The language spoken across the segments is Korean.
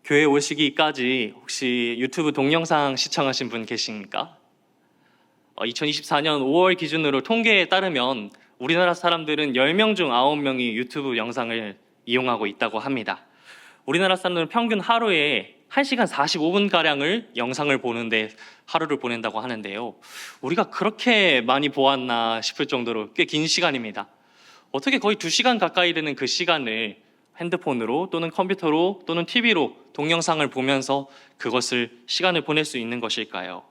교회 오시기까지 혹시 유튜브 동영상 시청하신 분 계십니까? 2024년 5월 기준으로 통계에 따르면 우리나라 사람들은 10명 중 9명이 유튜브 영상을 이용하고 있다고 합니다. 우리나라 사람들은 평균 하루에 1시간 45분가량을 영상을 보는데 하루를 보낸다고 하는데요. 우리가 그렇게 많이 보았나 싶을 정도로 꽤 긴 시간입니다. 어떻게 거의 2시간 가까이 되는 그 시간을 핸드폰으로 또는 컴퓨터로 또는 TV로 동영상을 보면서 그것을 시간을 보낼 수 있는 것일까요?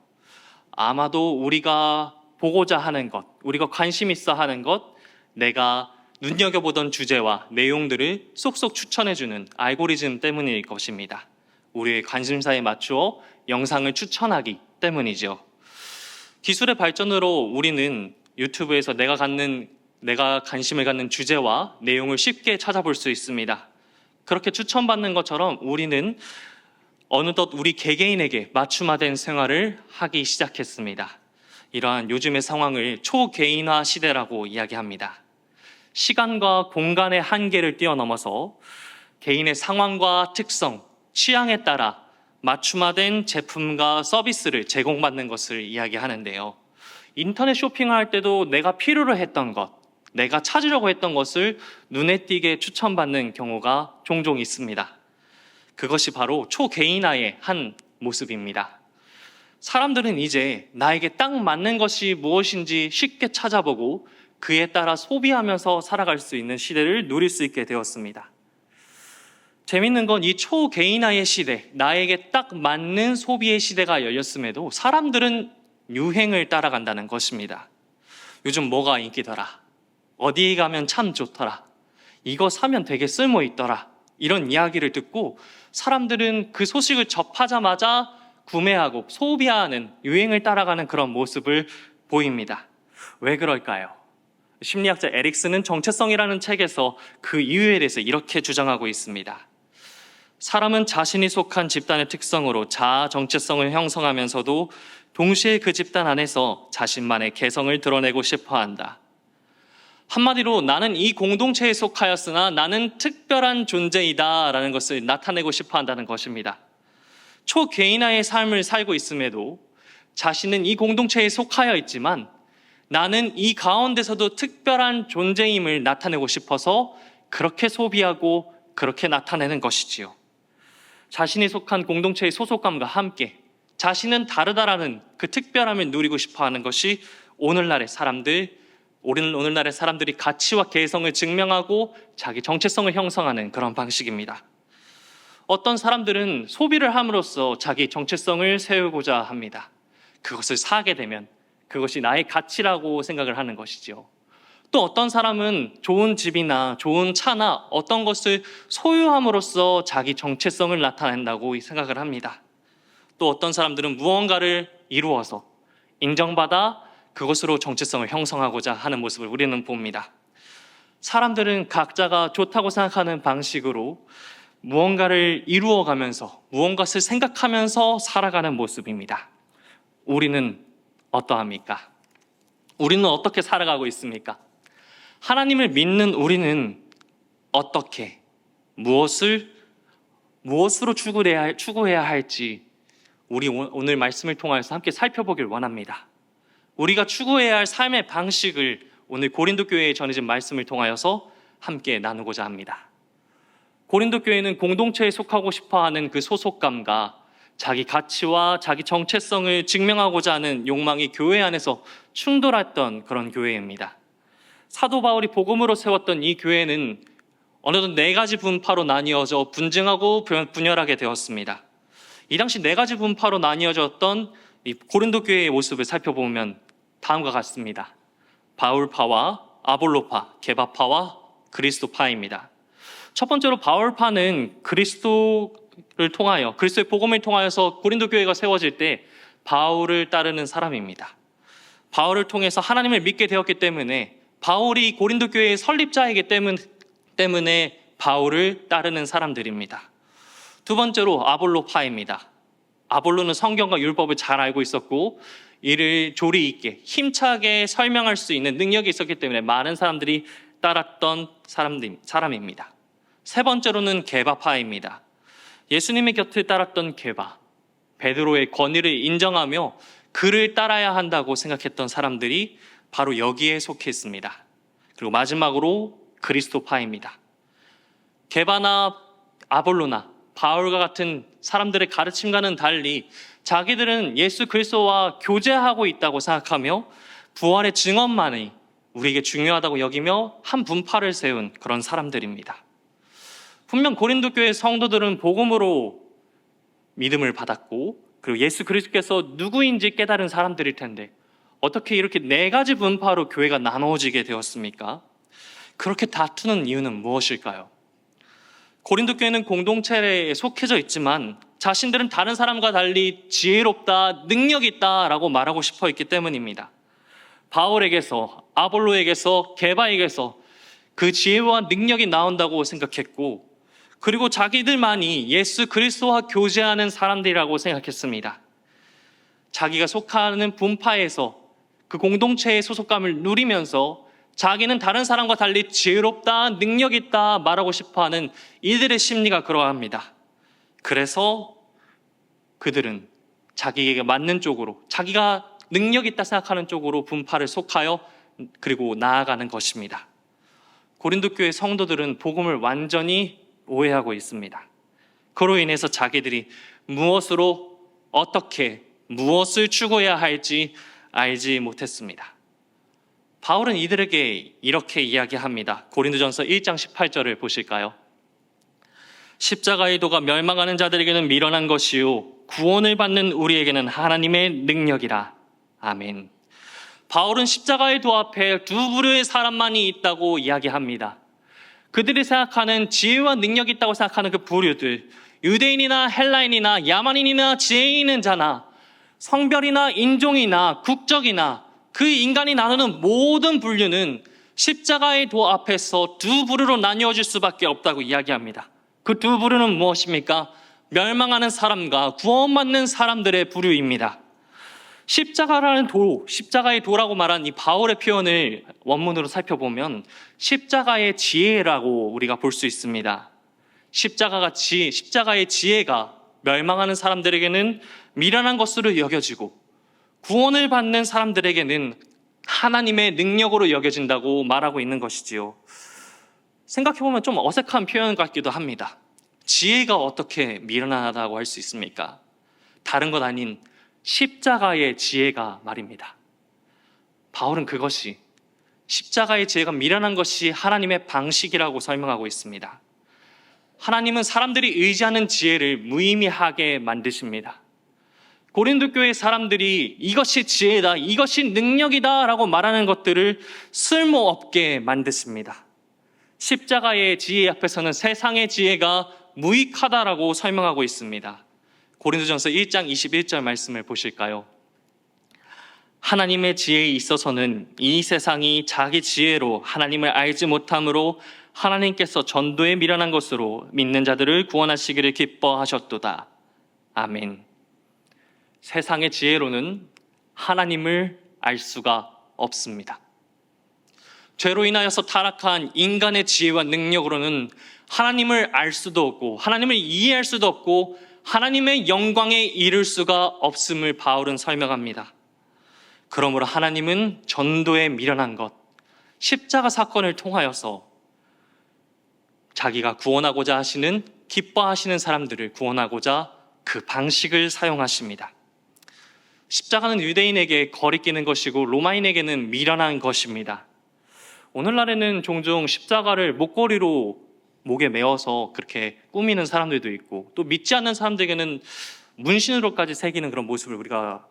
아마도 우리가 보고자 하는 것, 우리가 관심 있어 하는 것, 내가 눈여겨보던 주제와 내용들을 쏙쏙 추천해주는 알고리즘 때문일 것입니다. 우리의 관심사에 맞추어 영상을 추천하기 때문이죠. 기술의 발전으로 우리는 유튜브에서 내가 관심을 갖는 주제와 내용을 쉽게 찾아볼 수 있습니다. 그렇게 추천받는 것처럼 우리는 어느덧 우리 개개인에게 맞춤화된 생활을 하기 시작했습니다. 이러한 요즘의 상황을 초개인화 시대라고 이야기합니다. 시간과 공간의 한계를 뛰어넘어서 개인의 상황과 특성, 취향에 따라 맞춤화된 제품과 서비스를 제공받는 것을 이야기하는데요. 인터넷 쇼핑할 때도 내가 필요로 했던 것, 내가 찾으려고 했던 것을 눈에 띄게 추천받는 경우가 종종 있습니다. 그것이 바로 초개인화의 한 모습입니다. 사람들은 이제 나에게 딱 맞는 것이 무엇인지 쉽게 찾아보고 그에 따라 소비하면서 살아갈 수 있는 시대를 누릴 수 있게 되었습니다. 재밌는 건 이 초개인화의 시대, 나에게 딱 맞는 소비의 시대가 열렸음에도 사람들은 유행을 따라간다는 것입니다. 요즘 뭐가 인기더라? 어디 가면 참 좋더라? 이거 사면 되게 쓸모있더라? 이런 이야기를 듣고 사람들은 그 소식을 접하자마자 구매하고 소비하는, 유행을 따라가는 그런 모습을 보입니다. 왜 그럴까요? 심리학자 에릭슨은 정체성이라는 책에서 그 이유에 대해서 이렇게 주장하고 있습니다. 사람은 자신이 속한 집단의 특성으로 자아 정체성을 형성하면서도 동시에 그 집단 안에서 자신만의 개성을 드러내고 싶어 한다. 한마디로 나는 이 공동체에 속하였으나 나는 특별한 존재이다 라는 것을 나타내고 싶어 한다는 것입니다. 초개인화의 삶을 살고 있음에도 자신은 이 공동체에 속하여 있지만 나는 이 가운데서도 특별한 존재임을 나타내고 싶어서 그렇게 소비하고 그렇게 나타내는 것이지요. 자신이 속한 공동체의 소속감과 함께 자신은 다르다라는 그 특별함을 누리고 싶어 하는 것이 오늘날의 사람들이 가치와 개성을 증명하고 자기 정체성을 형성하는 그런 방식입니다. 어떤 사람들은 소비를 함으로써 자기 정체성을 세우고자 합니다. 그것을 사게 되면 그것이 나의 가치라고 생각을 하는 것이죠. 또 어떤 사람은 좋은 집이나 좋은 차나 어떤 것을 소유함으로써 자기 정체성을 나타낸다고 생각을 합니다. 또 어떤 사람들은 무언가를 이루어서 인정받아 그것으로 정체성을 형성하고자 하는 모습을 우리는 봅니다. 사람들은 각자가 좋다고 생각하는 방식으로 무언가를 이루어가면서 무언가를 생각하면서 살아가는 모습입니다. 우리는 어떠합니까? 우리는 어떻게 살아가고 있습니까? 하나님을 믿는 우리는 어떻게, 무엇으로 추구해야 할지 우리 오늘 말씀을 통해서 함께 살펴보길 원합니다. 우리가 추구해야 할 삶의 방식을 오늘 고린도 교회에 전해진 말씀을 통하여서 함께 나누고자 합니다. 고린도 교회는 공동체에 속하고 싶어하는 그 소속감과 자기 가치와 자기 정체성을 증명하고자 하는 욕망이 교회 안에서 충돌했던 그런 교회입니다. 사도 바울이 복음으로 세웠던 이 교회는 어느덧 4가지 분파로 나뉘어져 분쟁하고 분열하게 되었습니다. 이 당시 4가지 분파로 나뉘어졌던 이 고린도 교회의 모습을 살펴보면 다음과 같습니다. 바울파와 아볼로파, 게바파와 그리스도파입니다. 첫 번째로 바울파는 그리스도의 복음을 통하여서 고린도 교회가 세워질 때 바울을 따르는 사람입니다. 바울을 통해서 하나님을 믿게 되었기 때문에 바울이 고린도 교회의 설립자이기 때문에 바울을 따르는 사람들입니다. 두 번째로 아볼로파입니다. 아볼로는 성경과 율법을 잘 알고 있었고 이를 조리 있게 힘차게 설명할 수 있는 능력이 있었기 때문에 많은 사람들이 따랐던 사람입니다. 세 번째로는 게바파입니다. 예수님의 곁을 따랐던 게바, 베드로의 권위를 인정하며 그를 따라야 한다고 생각했던 사람들이 바로 여기에 속해 있습니다. 그리고 마지막으로 그리스도파입니다. 게바나 아볼로나 바울과 같은 사람들의 가르침과는 달리 자기들은 예수 그리스도와 교제하고 있다고 생각하며 부활의 증언만이 우리에게 중요하다고 여기며 한 분파를 세운 그런 사람들입니다. 분명 고린도 교회 성도들은 복음으로 믿음을 받았고 그리고 예수 그리스도께서 누구인지 깨달은 사람들일 텐데 어떻게 이렇게 네 가지 분파로 교회가 나누어지게 되었습니까? 그렇게 다투는 이유는 무엇일까요? 고린도 교회는 공동체에 속해져 있지만 자신들은 다른 사람과 달리 지혜롭다, 능력 있다라고 말하고 싶어 했기 때문입니다. 바울에게서, 아볼로에게서, 게바에게서 그 지혜와 능력이 나온다고 생각했고 그리고 자기들만이 예수 그리스도와 교제하는 사람들이라고 생각했습니다. 자기가 속하는 분파에서 그 공동체의 소속감을 누리면서 자기는 다른 사람과 달리 지혜롭다, 능력 있다 말하고 싶어하는 이들의 심리가 그러합니다. 그래서 그들은 자기에게 맞는 쪽으로, 자기가 능력 있다 생각하는 쪽으로 분파를 속하여 그리고 나아가는 것입니다. 고린도 교회 성도들은 복음을 완전히 오해하고 있습니다. 그로 인해서 자기들이 무엇으로 어떻게 무엇을 추구해야 할지 알지 못했습니다. 바울은 이들에게 이렇게 이야기합니다. 고린도전서 1장 18절을 보실까요? 십자가의 도가 멸망하는 자들에게는 미련한 것이요 구원을 받는 우리에게는 하나님의 능력이라. 아멘. 바울은 십자가의 도 앞에 두 부류의 사람만이 있다고 이야기합니다. 그들이 생각하는 지혜와 능력이 있다고 생각하는 그 부류들, 유대인이나 헬라인이나 야만인이나 지혜 있는 자나 성별이나 인종이나 국적이나 그 인간이 나누는 모든 분류는 십자가의 도 앞에서 두 부류로 나뉘어질 수밖에 없다고 이야기합니다. 그 두 부류는 무엇입니까? 멸망하는 사람과 구원받는 사람들의 부류입니다. 십자가라는 도, 십자가의 도라고 말한 이 바울의 표현을 원문으로 살펴보면 십자가의 지혜라고 우리가 볼 수 있습니다. 십자가의 지혜가 멸망하는 사람들에게는 미련한 것으로 여겨지고 구원을 받는 사람들에게는 하나님의 능력으로 여겨진다고 말하고 있는 것이지요. 생각해보면 좀 어색한 표현 같기도 합니다. 지혜가 어떻게 미련하다고 할 수 있습니까? 다른 것 아닌 십자가의 지혜가 말입니다. 바울은 그것이 십자가의 지혜가 미련한 것이 하나님의 방식이라고 설명하고 있습니다. 하나님은 사람들이 의지하는 지혜를 무의미하게 만드십니다. 고린도 교회 사람들이 이것이 지혜다, 이것이 능력이다 라고 말하는 것들을 쓸모없게 만드십니다. 십자가의 지혜 앞에서는 세상의 지혜가 무익하다라고 설명하고 있습니다. 고린도전서 1장 21절 말씀을 보실까요? 하나님의 지혜에 있어서는 이 세상이 자기 지혜로 하나님을 알지 못함으로 하나님께서 전도에 미련한 것으로 믿는 자들을 구원하시기를 기뻐하셨도다. 아멘. 세상의 지혜로는 하나님을 알 수가 없습니다. 죄로 인하여서 타락한 인간의 지혜와 능력으로는 하나님을 알 수도 없고 하나님을 이해할 수도 없고 하나님의 영광에 이를 수가 없음을 바울은 설명합니다. 그러므로 하나님은 전도에 미련한 것, 십자가 사건을 통하여서 자기가 구원하고자 하시는, 기뻐하시는 사람들을 구원하고자 그 방식을 사용하십니다. 십자가는 유대인에게 거리끼는 것이고 로마인에게는 미련한 것입니다. 오늘날에는 종종 십자가를 목걸이로 목에 메어서 그렇게 꾸미는 사람들도 있고 또 믿지 않는 사람들에게는 문신으로까지 새기는 그런 모습을 우리가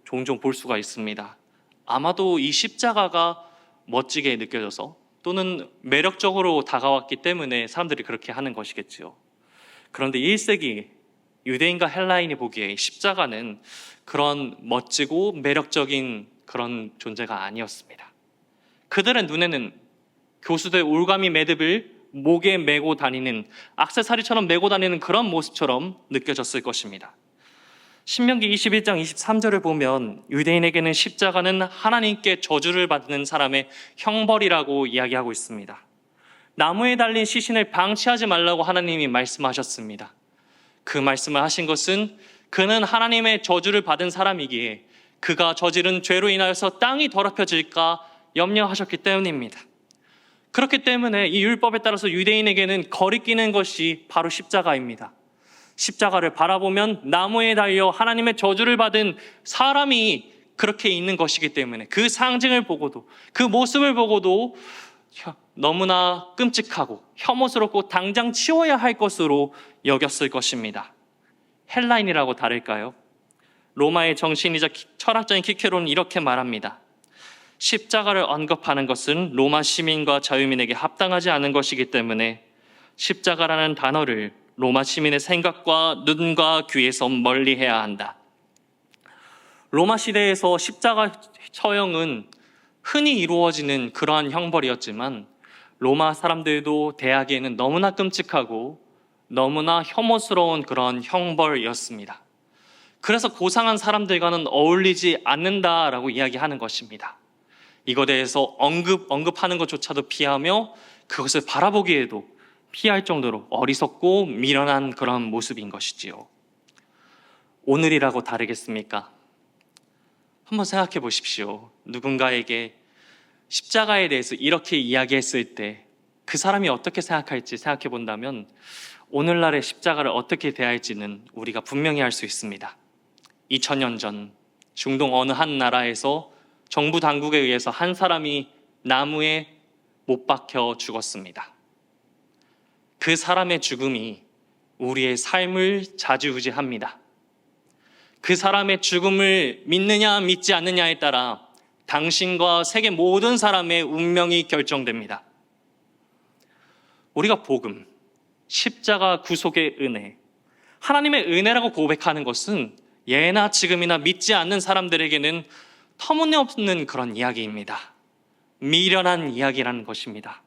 종종 볼 수가 있습니다. 아마도 이 십자가가 멋지게 느껴져서 또는 매력적으로 다가왔기 때문에 사람들이 그렇게 하는 것이겠지요. 그런데 1세기 유대인과 헬라인이 보기에 십자가는 그런 멋지고 매력적인 그런 존재가 아니었습니다. 그들의 눈에는 교수들의 올가미 매듭을 목에 메고 다니는, 액세서리처럼 메고 다니는 그런 모습처럼 느껴졌을 것입니다. 신명기 21장 23절을 보면 유대인에게는 십자가는 하나님께 저주를 받는 사람의 형벌이라고 이야기하고 있습니다. 나무에 달린 시신을 방치하지 말라고 하나님이 말씀하셨습니다. 그 말씀을 하신 것은 그는 하나님의 저주를 받은 사람이기에 그가 저지른 죄로 인하여서 땅이 더럽혀질까 염려하셨기 때문입니다. 그렇기 때문에 이 율법에 따라서 유대인에게는 거리끼는 것이 바로 십자가입니다. 십자가를 바라보면 나무에 달려 하나님의 저주를 받은 사람이 그렇게 있는 것이기 때문에 그 상징을 보고도, 그 모습을 보고도 너무나 끔찍하고 혐오스럽고 당장 치워야 할 것으로 여겼을 것입니다. 헬라인이라고 다를까요? 로마의 정신이자 철학자인 키케로는 이렇게 말합니다. 십자가를 언급하는 것은 로마 시민과 자유민에게 합당하지 않은 것이기 때문에 십자가라는 단어를 로마 시민의 생각과 눈과 귀에서 멀리해야 한다. 로마 시대에서 십자가 처형은 흔히 이루어지는 그러한 형벌이었지만 로마 사람들도 대하기에는 너무나 끔찍하고 너무나 혐오스러운 그런 형벌이었습니다. 그래서 고상한 사람들과는 어울리지 않는다라고 이야기하는 것입니다. 이것에 대해서 언급하는 것조차도 피하며 그것을 바라보기에도 피할 정도로 어리석고 미련한 그런 모습인 것이지요. 오늘이라고 다르겠습니까? 한번 생각해 보십시오. 누군가에게 십자가에 대해서 이렇게 이야기했을 때 그 사람이 어떻게 생각할지 생각해 본다면 오늘날의 십자가를 어떻게 대할지는 우리가 분명히 알 수 있습니다. 2000년 전 중동 어느 한 나라에서 정부 당국에 의해서 한 사람이 나무에 못 박혀 죽었습니다. 그 사람의 죽음이 우리의 삶을 좌지우지합니다. 그 사람의 죽음을 믿느냐 믿지 않느냐에 따라 당신과 세계 모든 사람의 운명이 결정됩니다. 우리가 복음, 십자가 구속의 은혜, 하나님의 은혜라고 고백하는 것은 예나 지금이나 믿지 않는 사람들에게는 터무니없는 그런 이야기입니다. 미련한 이야기라는 것입니다.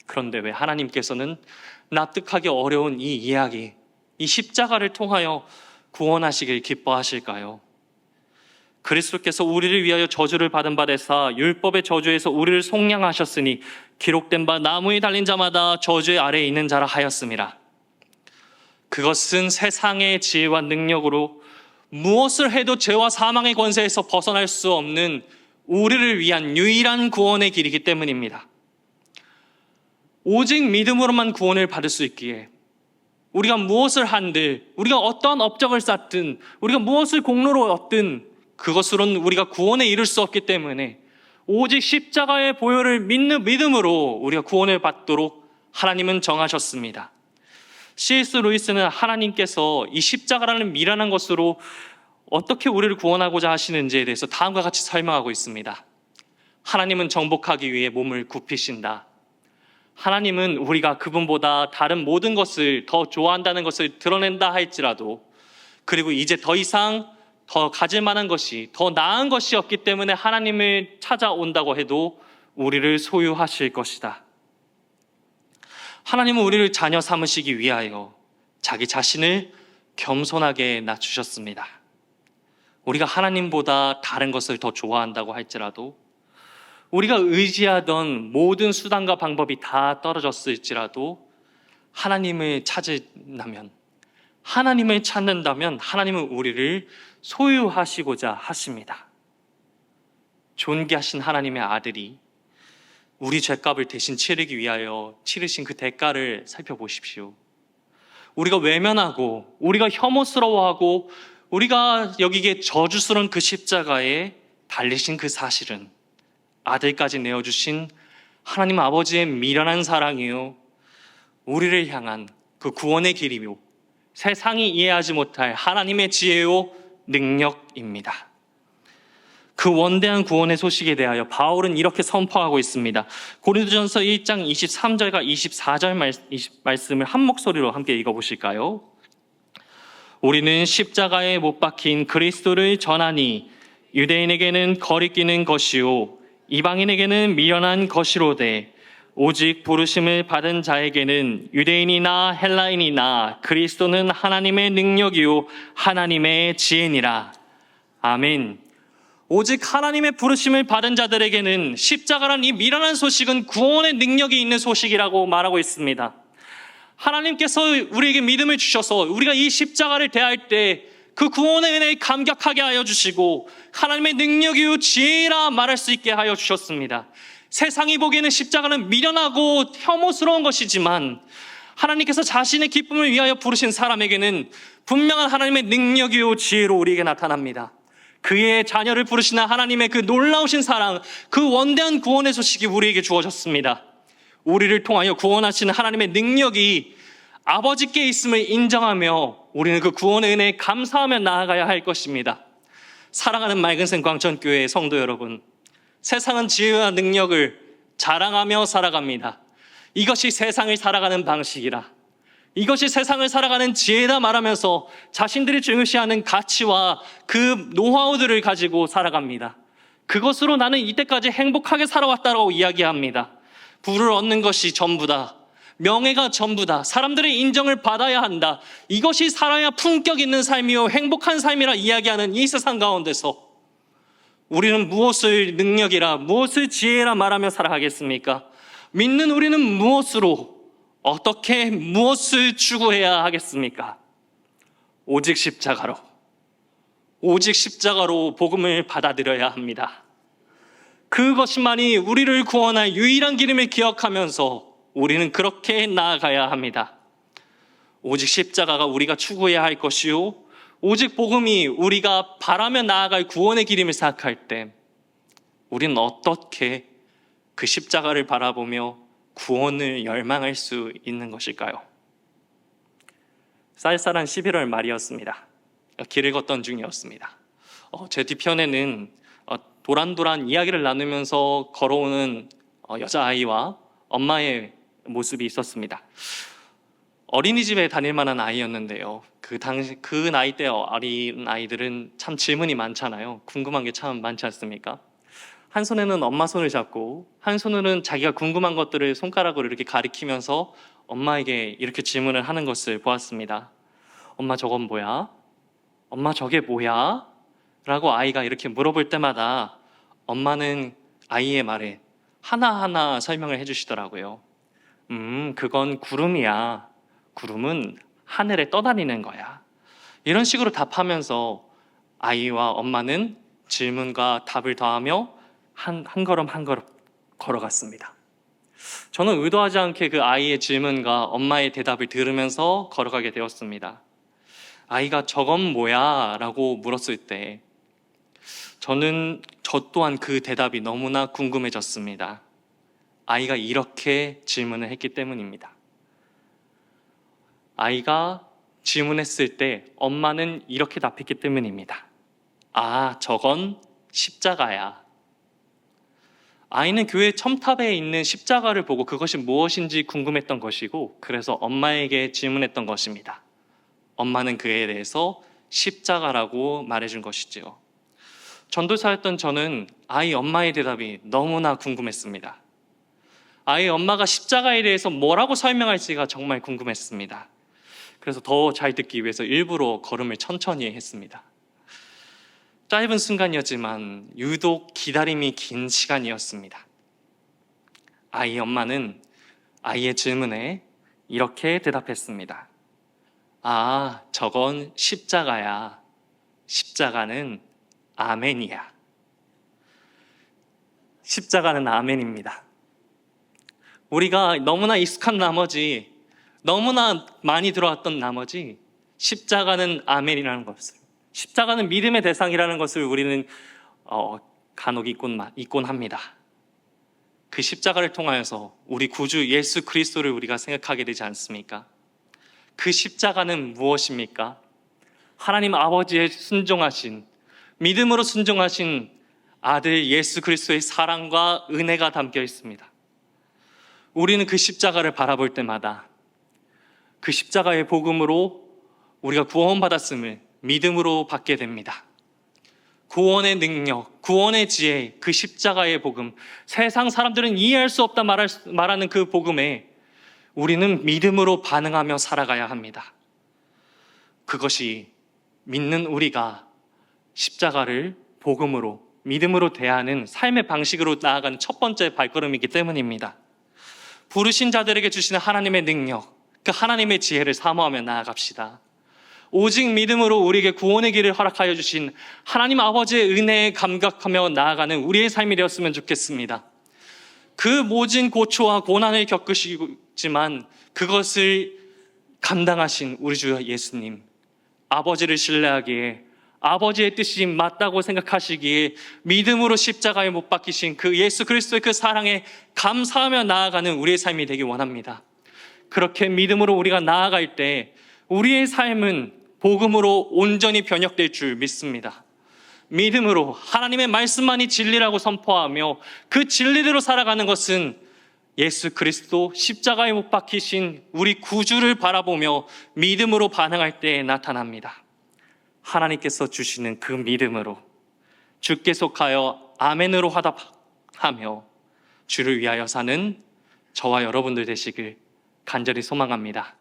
그런데 왜 하나님께서는 납득하기 어려운 이 이야기, 이 십자가를 통하여 구원하시길 기뻐하실까요? 그리스도께서 우리를 위하여 저주를 받은 바 되사 율법의 저주에서 우리를 속량하셨으니 기록된 바 나무에 달린 자마다 저주의 아래에 있는 자라 하였음이라. 그것은 세상의 지혜와 능력으로 무엇을 해도 죄와 사망의 권세에서 벗어날 수 없는 우리를 위한 유일한 구원의 길이기 때문입니다. 오직 믿음으로만 구원을 받을 수 있기에 우리가 무엇을 한들, 우리가 어떠한 업적을 쌓든, 우리가 무엇을 공로로 얻든 그것으로는 우리가 구원에 이를 수 없기 때문에 오직 십자가의 보혈을 믿는 믿음으로 우리가 구원을 받도록 하나님은 정하셨습니다. C.S. 루이스는 하나님께서 이 십자가라는 미련한 것으로 어떻게 우리를 구원하고자 하시는지에 대해서 다음과 같이 설명하고 있습니다. 하나님은 정복하기 위해 몸을 굽히신다. 하나님은 우리가 그분보다 다른 모든 것을 더 좋아한다는 것을 드러낸다 할지라도, 그리고 이제 더 이상 더 가질 만한 것이, 더 나은 것이 없기 때문에 하나님을 찾아온다고 해도 우리를 소유하실 것이다. 하나님은 우리를 자녀 삼으시기 위하여 자기 자신을 겸손하게 낮추셨습니다. 우리가 하나님보다 다른 것을 더 좋아한다고 할지라도, 우리가 의지하던 모든 수단과 방법이 다 떨어졌을지라도 하나님을 찾는다면, 하나님을 찾는다면 하나님은 우리를 소유하시고자 하십니다. 존귀하신 하나님의 아들이 우리 죄값을 대신 치르기 위하여 치르신 그 대가를 살펴보십시오. 우리가 외면하고 우리가 혐오스러워하고 우리가 여기에 저주스러운 그 십자가에 달리신 그 사실은 아들까지 내어주신 하나님 아버지의 미련한 사랑이요, 우리를 향한 그 구원의 길이요, 세상이 이해하지 못할 하나님의 지혜요 능력입니다. 그 원대한 구원의 소식에 대하여 바울은 이렇게 선포하고 있습니다. 고린도전서 1장 23절과 24절 말씀을 한 목소리로 함께 읽어보실까요? 우리는 십자가에 못 박힌 그리스도를 전하니 유대인에게는 거리끼는 것이요 이방인에게는 미련한 것이로되 오직 부르심을 받은 자에게는 유대인이나 헬라인이나 그리스도는 하나님의 능력이요 하나님의 지혜니라. 아멘. 오직 하나님의 부르심을 받은 자들에게는 십자가란 이 미련한 소식은 구원의 능력이 있는 소식이라고 말하고 있습니다. 하나님께서 우리에게 믿음을 주셔서 우리가 이 십자가를 대할 때 그 구원의 은혜에 감격하게 하여 주시고 하나님의 능력이요 지혜라 말할 수 있게 하여 주셨습니다. 세상이 보기에는 십자가는 미련하고 혐오스러운 것이지만 하나님께서 자신의 기쁨을 위하여 부르신 사람에게는 분명한 하나님의 능력이요 지혜로 우리에게 나타납니다. 그의 자녀를 부르시는 하나님의 그 놀라우신 사랑, 그 원대한 구원의 소식이 우리에게 주어졌습니다. 우리를 통하여 구원하시는 하나님의 능력이 아버지께 있음을 인정하며 우리는 그 구원의 은혜에 감사하며 나아가야 할 것입니다. 사랑하는 맑은샘 광천교회 성도 여러분, 세상은 지혜와 능력을 자랑하며 살아갑니다. 이것이 세상을 살아가는 방식이라, 이것이 세상을 살아가는 지혜다 말하면서 자신들이 중요시하는 가치와 그 노하우들을 가지고 살아갑니다. 그것으로 나는 이때까지 행복하게 살아왔다고 이야기합니다. 부를 얻는 것이 전부다, 명예가 전부다, 사람들의 인정을 받아야 한다, 이것이 살아야 품격 있는 삶이요 행복한 삶이라 이야기하는 이 세상 가운데서 우리는 무엇을 능력이라, 무엇을 지혜라 말하며 살아가겠습니까? 믿는 우리는 무엇으로, 어떻게 무엇을 추구해야 하겠습니까? 오직 십자가로, 오직 십자가로 복음을 받아들여야 합니다. 그것만이 우리를 구원할 유일한 길임을 기억하면서 우리는 그렇게 나아가야 합니다. 오직 십자가가 우리가 추구해야 할 것이요, 오직 복음이 우리가 바라며 나아갈 구원의 길임을 생각할 때 우리는 어떻게 그 십자가를 바라보며 구원을 열망할 수 있는 것일까요? 쌀쌀한 11월 말이었습니다. 길을 걷던 중이었습니다. 제 뒤편에는 도란도란 이야기를 나누면서 걸어오는 여자아이와 엄마의 모습이 있었습니다. 어린이집에 다닐 만한 아이였는데요. 그 나이 때 어린 아이들은 참 질문이 많잖아요. 궁금한 게 참 많지 않습니까? 한 손에는 엄마 손을 잡고 한 손으로는 자기가 궁금한 것들을 손가락으로 이렇게 가리키면서 엄마에게 이렇게 질문을 하는 것을 보았습니다. 엄마 저건 뭐야? 엄마 저게 뭐야? 라고 아이가 이렇게 물어볼 때마다 엄마는 아이의 말에 하나하나 설명을 해주시더라고요. 그건 구름이야. 구름은 하늘에 떠다니는 거야. 이런 식으로 답하면서 아이와 엄마는 질문과 답을 더하며 한 걸음 한 걸음 걸어갔습니다. 저는 의도하지 않게 그 아이의 질문과 엄마의 대답을 들으면서 걸어가게 되었습니다. 아이가 저건 뭐야? 라고 물었을 때 저 또한 그 대답이 너무나 궁금해졌습니다. 아이가 이렇게 질문을 했기 때문입니다. 아이가 질문했을 때 엄마는 이렇게 답했기 때문입니다. 아, 저건 십자가야. 아이는 교회 첨탑에 있는 십자가를 보고 그것이 무엇인지 궁금했던 것이고, 그래서 엄마에게 질문했던 것입니다. 엄마는 그에 대해서 십자가라고 말해준 것이지요. 전도사였던 저는 아이 엄마의 대답이 너무나 궁금했습니다. 아이 엄마가 십자가에 대해서 뭐라고 설명할지가 정말 궁금했습니다. 그래서 더 잘 듣기 위해서 일부러 걸음을 천천히 했습니다. 짧은 순간이었지만 유독 기다림이 긴 시간이었습니다. 아이 엄마는 아이의 질문에 이렇게 대답했습니다. 아, 저건 십자가야. 십자가는 아멘이야. 십자가는 아멘입니다. 우리가 너무나 익숙한 나머지, 너무나 많이 들어왔던 나머지 십자가는 아멘이라는 것을, 십자가는 믿음의 대상이라는 것을 우리는 간혹 잊곤 합니다. 그 십자가를 통하여서 우리 구주 예수 그리스도를 우리가 생각하게 되지 않습니까? 그 십자가는 무엇입니까? 하나님 아버지의 순종하신, 믿음으로 순종하신 아들 예수 그리스도의 사랑과 은혜가 담겨 있습니다. 우리는 그 십자가를 바라볼 때마다 그 십자가의 복음으로 우리가 구원받았음을 믿음으로 받게 됩니다. 구원의 능력, 구원의 지혜, 그 십자가의 복음, 세상 사람들은 이해할 수 없다 말하는 그 복음에 우리는 믿음으로 반응하며 살아가야 합니다. 그것이 믿는 우리가 십자가를 복음으로, 믿음으로 대하는 삶의 방식으로 나아가는 첫 번째 발걸음이기 때문입니다. 부르신 자들에게 주시는 하나님의 능력, 그 하나님의 지혜를 사모하며 나아갑시다. 오직 믿음으로 우리에게 구원의 길을 허락하여 주신 하나님 아버지의 은혜에 감격하며 나아가는 우리의 삶이 되었으면 좋겠습니다. 그 모진 고초와 고난을 겪으시지만 그것을 감당하신 우리 주 예수님, 아버지를 신뢰하기에, 아버지의 뜻이 맞다고 생각하시기에 믿음으로 십자가에 못 박히신 그 예수 그리스도의 그 사랑에 감사하며 나아가는 우리의 삶이 되기 원합니다. 그렇게 믿음으로 우리가 나아갈 때 우리의 삶은 복음으로 온전히 변혁될 줄 믿습니다. 믿음으로 하나님의 말씀만이 진리라고 선포하며 그 진리대로 살아가는 것은 예수 그리스도 십자가에 못 박히신 우리 구주를 바라보며 믿음으로 반응할 때 나타납니다. 하나님께서 주시는 그 믿음으로 주께 속하여 아멘으로 화답하며 주를 위하여 사는 저와 여러분들 되시길 간절히 소망합니다.